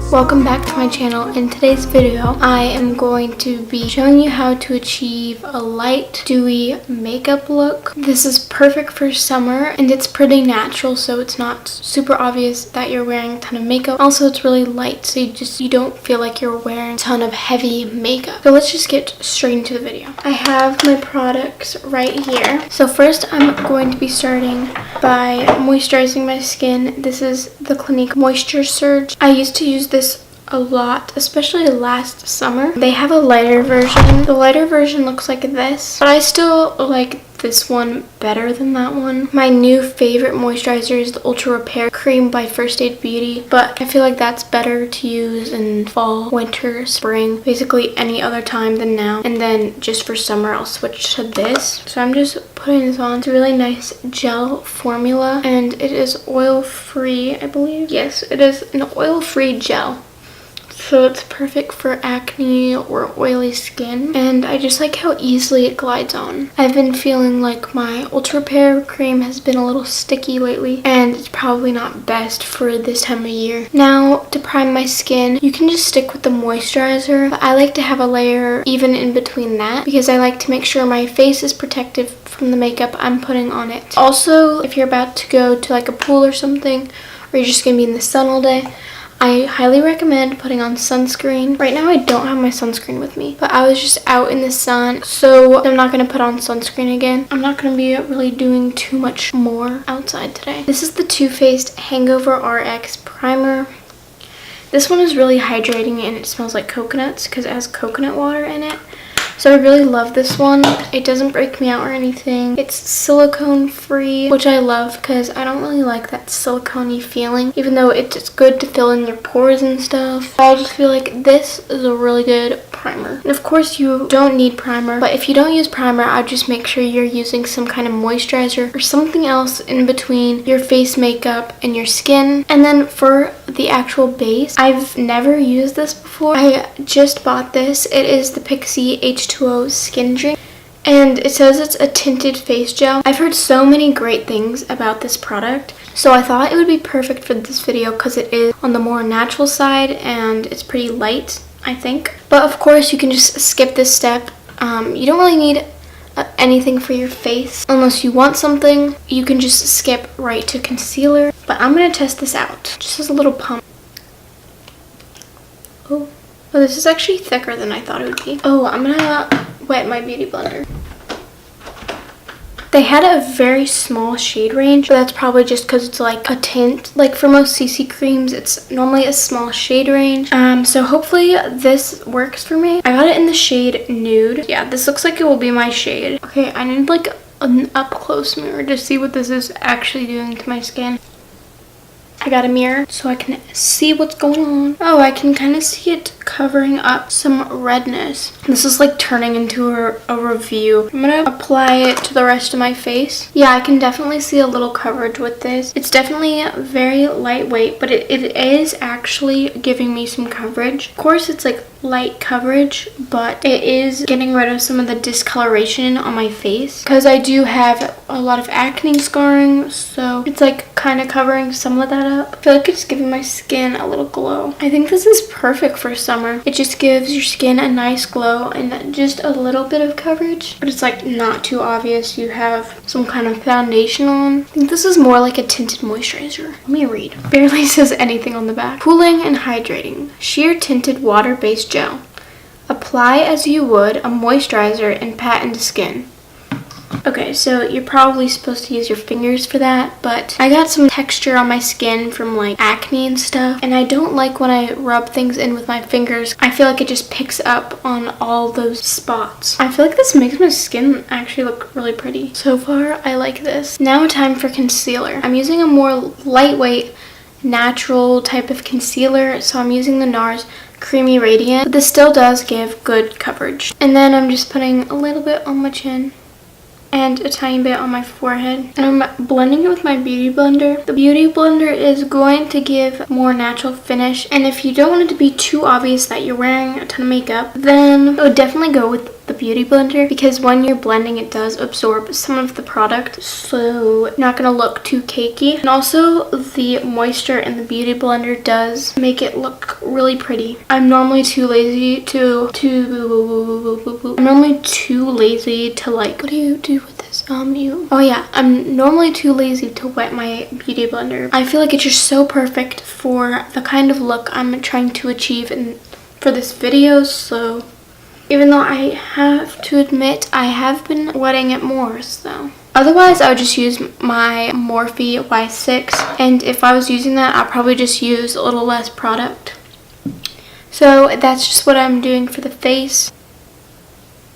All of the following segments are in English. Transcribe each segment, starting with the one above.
Welcome back to my channel. In today's video, I am going to be showing you how to achieve a light, dewy makeup look. This is perfect for summer and it's pretty natural, so it's not super obvious that you're wearing a ton of makeup. Also, it's really light, so you don't feel like you're wearing a ton of heavy makeup. So let's just get straight into the video. I have my products right here. So first, I'm going to be starting by moisturizing my skin. This is the Clinique Moisture Surge. I used to use this a lot, especially last summer. They have a lighter version. The lighter version looks like this, but I still like this one better than that one. My new favorite moisturizer is the Ultra Repair Cream by First Aid Beauty, but I feel like that's better to use in fall, winter, spring, basically any other time than now. And then just for summer, I'll switch to this. So I'm just putting this on. It's a really nice gel formula, and it is oil-free, I believe. Yes, it is an oil-free gel. So it's perfect for acne or oily skin, and I just like how easily it glides on. I've been feeling like my Ultra Repair cream has been a little sticky lately, and it's probably not best for this time of year. Now, to prime my skin, you can just stick with the moisturizer, but I like to have a layer even in between that because I like to make sure my face is protected from the makeup I'm putting on it. Also, if you're about to go to like a pool or something, or you're just gonna be in the sun all day, I highly recommend putting on sunscreen. Right now I don't have my sunscreen with me, but I was just out in the sun, so I'm not going to put on sunscreen again. I'm not going to be really doing too much more outside today. This is the Too Faced Hangover RX Primer. This one is really hydrating and it smells like coconuts because it has coconut water in it. So I really love this one. It doesn't break me out or anything. It's silicone free, which I love because I don't really like that silicone-y feeling, even though it's good to fill in your pores and stuff. I just feel like this is a really good primer. And of course you don't need primer, but if you don't use primer, I'd just make sure you're using some kind of moisturizer or something else in between your face makeup and your skin. And then for the actual base, I've never used this before. I just bought this. It is the Pixi H2O Skin Drink, and it says it's a tinted face gel. I've heard so many great things about this product, so I thought it would be perfect for this video because it is on the more natural side and it's pretty light, I think. But of course you can just skip this step. You don't really need anything for your face unless you want something. You can just skip right to concealer, but I'm gonna test this out just as a little pump. Oh, this is actually thicker than I thought it would be. Oh, I'm gonna wet my beauty blender. They had a very small shade range, but that's probably just because it's like a tint. Like for most CC creams, it's normally a small shade range. So hopefully this works for me. I got it in the shade Nude. Yeah, this looks like it will be my shade. Okay, I need like an up close mirror to see what this is actually doing to my skin. I got a mirror so I can see what's going on. Oh, I can kind of see it covering up some redness. This is like turning into a review. I'm gonna apply it to the rest of my face. Yeah, I can definitely see a little coverage with this. It's definitely very lightweight, but it is actually giving me some coverage. Of course, it's like light coverage, but it is getting rid of some of the discoloration on my face because I do have a lot of acne scarring, so it's like kind of covering some of that up. I feel like it's giving my skin a little glow. I think this is perfect for summer. It just gives your skin a nice glow and just a little bit of coverage, but it's like not too obvious you have some kind of foundation on. I think this is more like a tinted moisturizer. Let me read. Barely says anything on the back. Cooling and hydrating. Sheer tinted water-based gel. Apply as you would a moisturizer and pat into skin. Okay, so you're probably supposed to use your fingers for that, but I got some texture on my skin from like acne and stuff, and I don't like when I rub things in with my fingers. I feel like it just picks up on all those spots. I feel like this makes my skin actually look really pretty. So far, I like this. Now time for concealer. I'm using a more lightweight, natural type of concealer, so I'm using the NARS Creamy Radiant, but this still does give good coverage. And then I'm just putting a little bit on my chin and a tiny bit on my forehead, and I'm blending it with my beauty blender. The beauty blender is going to give more natural finish, and if you don't want it to be too obvious that you're wearing a ton of makeup, then I would definitely go with the beauty blender, because when you're blending it does absorb some of the product, so not gonna look too cakey. And also the moisture in the beauty blender does make it look really pretty. I'm normally too lazy to like, what do you do with this? I'm normally too lazy to wet my beauty blender. I feel like it's just so perfect for the kind of look I'm trying to achieve for this video. So even though I have to admit I have been wetting it more, so otherwise I would just use my Morphe Y6, and if I was using that I'd probably just use a little less product. So that's just what I'm doing for the face.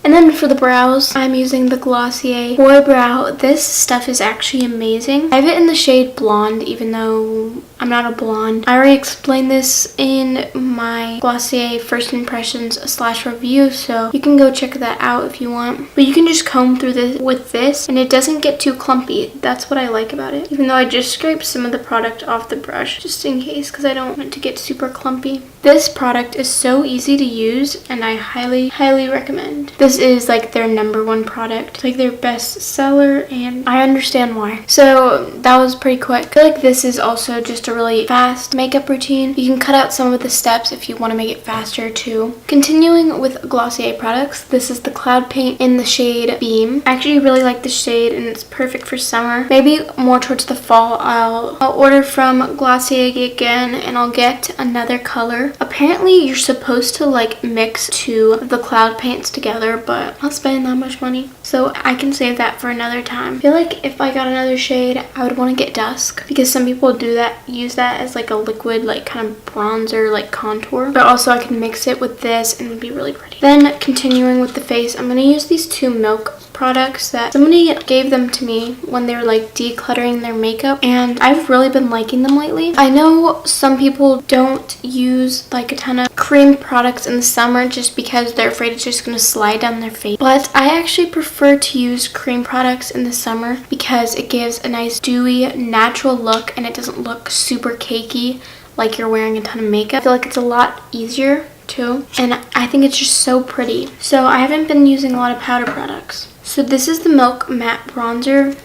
And then for the brows, I'm using the Glossier Boy Brow. This stuff is actually amazing. I have it in the shade Blonde, even though I'm not a blonde. I already explained this in my Glossier first impressions / review, so you can go check that out if you want. But you can just comb through this with this, and it doesn't get too clumpy. That's what I like about it. Even though I just scraped some of the product off the brush, just in case, because I don't want it to get super clumpy. This product is so easy to use, and I highly, highly recommend. This is like their #1 product. It's like their best seller, and I understand why. So that was pretty quick. I feel like this is also just a really fast makeup routine. You can cut out some of the steps if you want to make it faster too. Continuing with Glossier products, this is the Cloud Paint in the shade Beam. I actually really like this shade, and it's perfect for summer. Maybe more towards the fall I'll order from Glossier again, and I'll get another color. Apparently you're supposed to like mix 2 of the cloud paints together, but I'm not spending that much money, so I can save that for another time. I feel like if I got another shade I would want to get Dusk, because some people do that, use that as like a liquid, like kind of bronzer, like contour, but also I can mix it with this and it'd be really pretty. Then continuing with the face, I'm going to use these 2 Milk products that somebody gave them to me when they were like decluttering their makeup, and I've really been liking them lately. I know some people don't use like a ton of cream products in the summer just because they're afraid it's just going to slide down their face, but I actually prefer to use cream products in the summer because it gives a nice dewy natural look, and it doesn't look super cakey like you're wearing a ton of makeup. I feel like it's a lot easier too, and I think it's just so pretty. So I haven't been using a lot of powder products. So this is the Milk Matte Bronzer.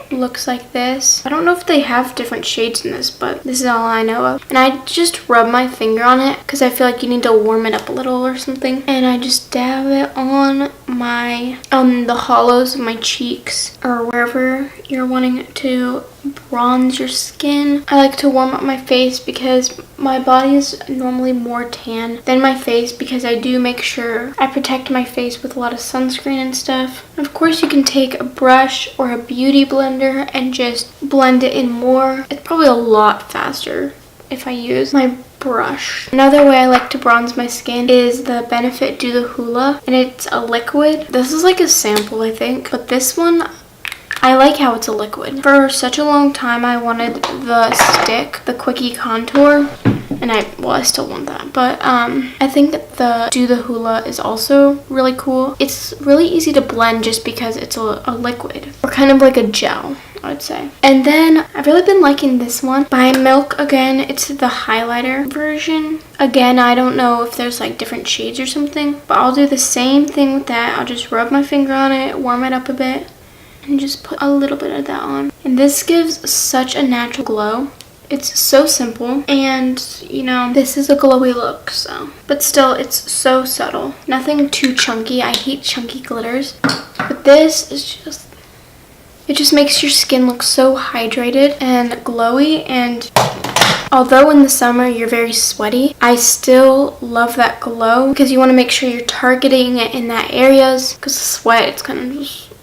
Looks like this. I don't know if they have different shades in this, but this is all I know of. And I just rub my finger on it because I feel like you need to warm it up a little or something. And I just dab it on the hollows of my cheeks, or wherever you're wanting to bronze your skin. I like to warm up my face because my body is normally more tan than my face, because I do make sure I protect my face with a lot of sunscreen and stuff. Of course you can take a brush or a beauty blender and just blend it in more. It's probably a lot faster if I use my brush. Another way I like to bronze my skin is the Benefit Do The Hoola, and it's a liquid. This is like a sample, I think, but this one, I like how it's a liquid. For such a long time I wanted the stick, the Quickie Contour, and I still want that, but I think the Do The Hoola is also really cool. It's really easy to blend just because it's a liquid, or kind of like a gel, I would say. And then I've really been liking this one by Milk. Again, it's the highlighter version. Again, I don't know if there's like different shades or something, but I'll do the same thing with that. I'll just rub my finger on it, warm it up a bit, and just put a little bit of that on. And this gives such a natural glow. It's so simple, and you know, this is a glowy look, so, but still it's so subtle. Nothing too chunky. I hate chunky glitters, but this is just, it just makes your skin look so hydrated and glowy. And although in the summer you're very sweaty, I still love that glow, because you want to make sure you're targeting it in that areas, because the sweat, it's kind of just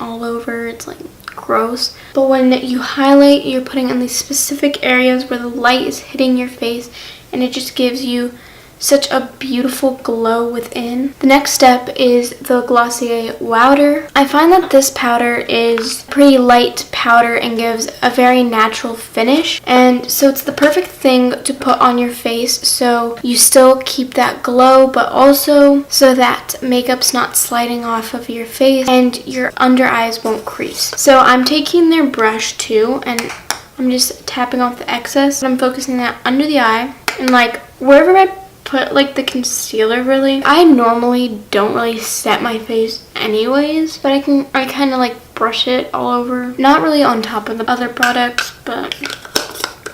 all over. It's like gross. But when you highlight, you're putting in these specific areas where the light is hitting your face, and it just gives you such a beautiful glow within. The next step is the Glossier Wowder. I find that this powder is pretty light powder and gives a very natural finish, and so it's the perfect thing to put on your face so you still keep that glow, but also so that makeup's not sliding off of your face and your under eyes won't crease. So I'm taking their brush too, and I'm just tapping off the excess, and I'm focusing that under the eye, and like wherever my put like the concealer really. I normally don't really set my face anyways, but I kind of like brush it all over. Not really on top of the other products, but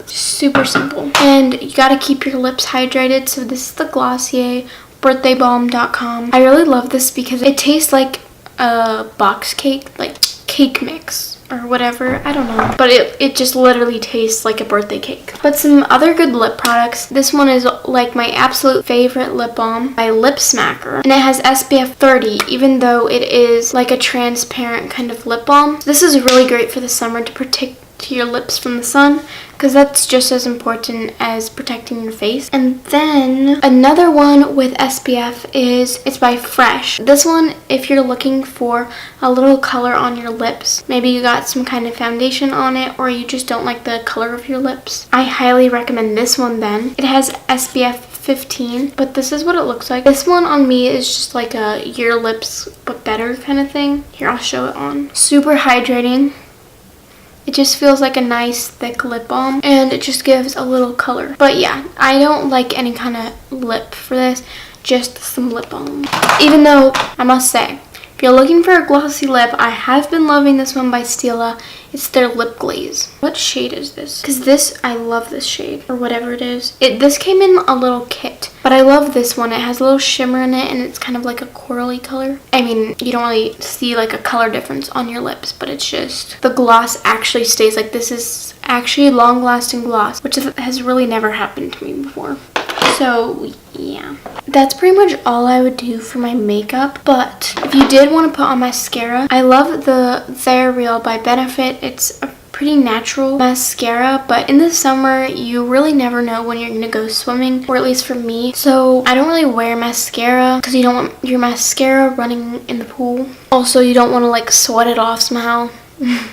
super simple. And you gotta keep your lips hydrated. So this is the Glossier birthdaybalm.com. I really love this because it tastes like a box cake, like cake mix or whatever, I don't know, but it just literally tastes like a birthday cake. But some other good lip products. This one is like my absolute favorite lip balm by Lip Smacker, and it has SPF 30, even though it is like a transparent kind of lip balm. This is really great for the summer to protect your lips from the sun, because that's just as important as protecting your face. And then another one with SPF it's by Fresh. This one, if you're looking for a little color on your lips, maybe you got some kind of foundation on it, or you just don't like the color of your lips, I highly recommend this one then. It has SPF 15, but this is what it looks like. This one on me is just like a your lips but better kind of thing. Here, I'll show it on. Super hydrating. It just feels like a nice thick lip balm, and it just gives a little color. But yeah, I don't like any kind of lip for this, just some lip balm. Even though, I must say, if you're looking for a glossy lip, I have been loving this one by Stila. It's their lip glaze. What shade is this? Because this, I love this shade, or whatever it is. This came in a little kit, but I love this one. It has a little shimmer in it, and it's kind of like a corally color. I mean, you don't really see like a color difference on your lips, but it's just, the gloss actually stays. Like, this is actually long-lasting gloss, which has really never happened to me before. So yeah, that's pretty much all I would do for my makeup. But if you did want to put on mascara, I love the Therareal by Benefit. It's a pretty natural mascara, but in the summer you really never know when you're gonna go swimming, or at least for me. So I don't really wear mascara because you don't want your mascara running in the pool. Also, you don't want to like sweat it off somehow.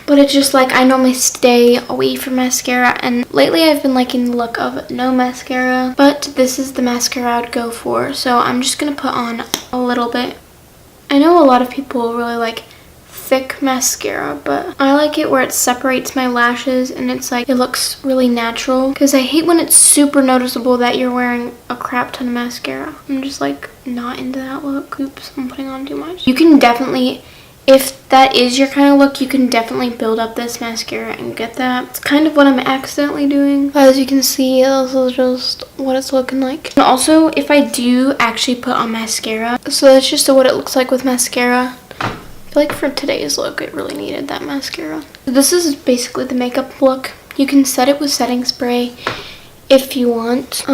But it's just like, I normally stay away from mascara, and lately I've been liking the look of no mascara, but this is the mascara I'd go for. So I'm just gonna put on a little bit. I know a lot of people really like thick mascara, but I like it where it separates my lashes and it's like, it looks really natural, because I hate when it's super noticeable that you're wearing a crap ton of mascara. I'm just like not into that look. Oops, I'm putting on too much. You can definitely, if that is your kind of look, you can definitely build up this mascara and get that. It's kind of what I'm accidentally doing. As you can see, this is just what it's looking like. And also, if I do actually put on mascara, so that's just what it looks like with mascara. I feel like for today's look, it really needed that mascara. This is basically the makeup look. You can set it with setting spray if you want.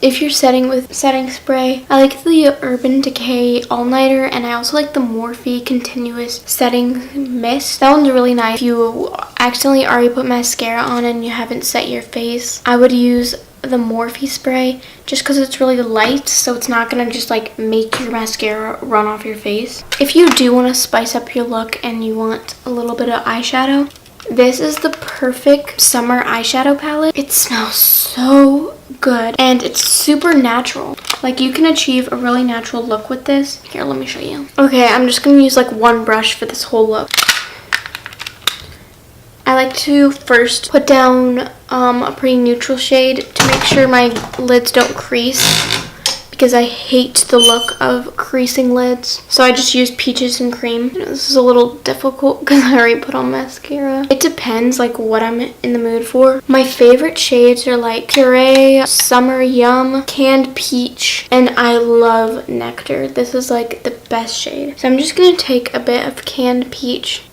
If you're setting with setting spray, I like the Urban Decay All Nighter, and I also like the Morphe Continuous Setting Mist. That one's really nice. If you accidentally already put mascara on and you haven't set your face, I would use the Morphe spray just because it's really light, so it's not gonna just like make your mascara run off your face. If you do want to spice up your look and you want a little bit of eyeshadow, this is the perfect summer eyeshadow palette. It smells so good and it's super natural. Like, you can achieve a really natural look with this. Here, let me show you. Okay, I'm just gonna use like one brush for this whole look. I like to first put down a pretty neutral shade to make sure my lids don't crease, because I hate the look of creasing lids. So I just use Peaches and Cream. This is a little difficult because I already put on mascara. It depends like what I'm in the mood for. My favorite shades are like Puree, Summer Yum, Canned Peach, and I love Nectar. This is like the best shade. So I'm just gonna take a bit of Canned Peach,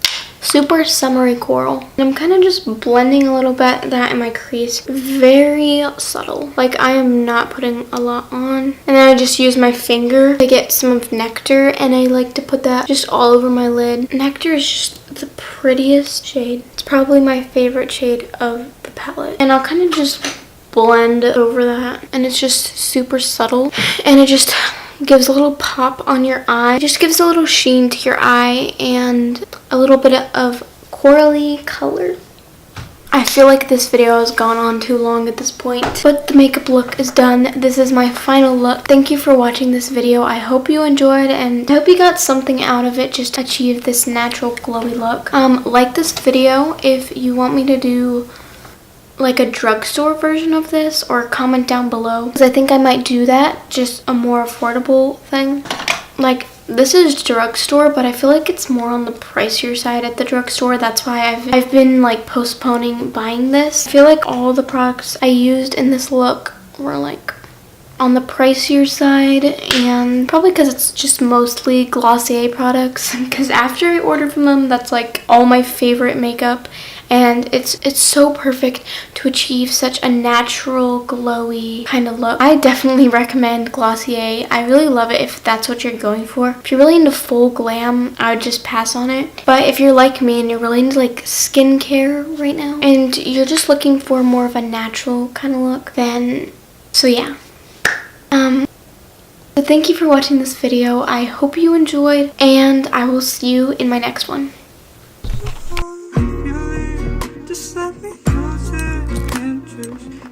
super summery coral, and I'm kind of just blending a little bit of that in my crease. Very subtle, like I am not putting a lot on. And then I just use my finger to get some of Nectar, and I like to put that just all over my lid. Nectar is just the prettiest shade. It's probably my favorite shade of the palette, and I'll kind of just blend over that, and it's just super subtle, and it just gives a little pop on your eye. It just gives a little sheen to your eye and a little bit of corally color. I feel like this video has gone on too long at this point, but the makeup look is done. This is my final look. Thank you for watching this video. I hope you enjoyed, and I hope you got something out of it just to achieve this natural glowy look. Like this video if you want me to do like a drugstore version of this, or comment down below, because I think I might do that, just a more affordable thing. Like, this is drugstore, but I feel like it's more on the pricier side at the drugstore. That's why I've been like postponing buying this. I feel like all the products I used in this look were like on the pricier side, and probably because it's just mostly Glossier products, because after I ordered from them, that's like all my favorite makeup, and it's so perfect to achieve such a natural, glowy kind of look. I definitely recommend Glossier. I really love it if that's what you're going for. If you're really into full glam, I would just pass on it. But if you're like me and you're really into like skincare right now, and you're just looking for more of a natural kind of look, then, so yeah. So thank you for watching this video. I hope you enjoyed, and I will see you in my next one. Just let me go to the interest.